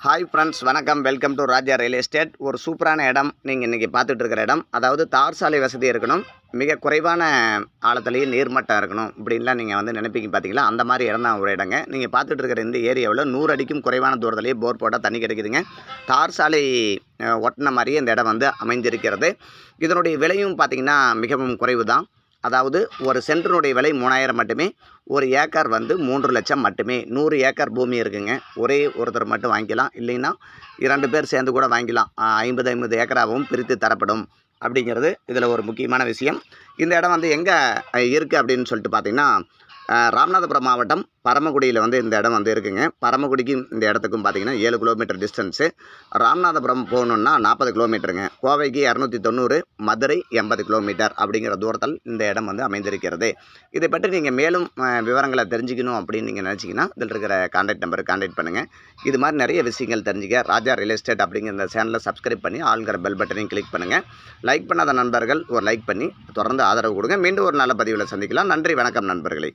Hi friends, வணக்கம். Welcome to Raja real estate. ஒரு சூப்பரான இடம் நீங்கள் இன்றைக்கி பார்த்துட்டு இருக்கிற இடம். அதாவது தார் சாலை வசதி இருக்கணும், மிக குறைவான ஆழத்துலேயே நீர்மட்டம் இருக்கணும் இப்படின்லாம் நீங்கள் நினைப்பீங்க பார்த்தீங்களா, அந்த மாதிரி இடம் தான் ஒரு இடங்க. நீங்கள் பார்த்துட்டு இருக்கிற இந்த ஏரியாவில் 100 அடிக்கும் குறைவான தூரத்துலேயே போர் போட்டால் தண்ணி கிடைக்குதுங்க. தார் சாலை ஒட்டின மாதிரியே இந்த இடம் அமைந்திருக்கிறது. இதனுடைய விலையும் பார்த்திங்கன்னா மிகவும் குறைவு தான். அதாவது ஒரு சென்டினுடைய விலை 3000 மட்டுமே. ஒரு ஏக்கர் 3 லட்சம் மட்டுமே. 100 ஏக்கர் பூமி இருக்குங்க. ஒரே ஒருத்தர் மட்டும் வாங்கிக்கலாம், இல்லைன்னா 2 பேர் சேர்ந்து கூட வாங்கிக்கலாம். 50 ஏக்கராகவும் பிரித்து தரப்படும் அப்படிங்கிறது இதில் ஒரு முக்கியமான விஷயம். இந்த இடம் எங்கே இருக்குது அப்படின்னு சொல்லிட்டு பார்த்திங்கன்னா, ராமநாதபுரம் மாவட்டம் பரமக்குடியில் இந்த இடம் இருக்குங்க. பரமக்குடிக்கும் இந்த இடத்துக்கும் பார்த்திங்கன்னா 7 கிலோமீட்டர் டிஸ்டன்ஸு. ராமநாதபுரம் போகணுன்னா 40 கிலோமீட்டருங்க. கோவைக்கு 290, மதுரை 80 கிலோமீட்டர் அப்படிங்கிற தூரத்தில் இந்த இடம் அமைந்திருக்கிறது. இதை பற்றி நீங்கள் மேலும் விவரங்களை தெரிஞ்சுக்கணும் அப்படின்னு நீங்கள் நினச்சிங்கன்னா இதில் இருக்கிற கான்டாக்ட் நம்பருக்கு கான்டாக்ட் பண்ணுங்கள். இது மாதிரி நிறைய விஷயங்கள் தெரிஞ்சுக்க ராஜா ரியல் எஸ்டேட் அப்படிங்கிற இந்த சேனலை சப்ஸ்கிரைப் பண்ணி ஆளுங்கிற பெல் பட்டனையும் கிளிக் பண்ணுங்கள். லைக் பண்ணாத நண்பர்கள் ஒரு லைக் பண்ணி தொடர்ந்து ஆதரவு கொடுங்க. மீண்டும் ஒரு நல்ல பதிவில் சந்திக்கலாம். நன்றி, வணக்கம் நண்பர்களே.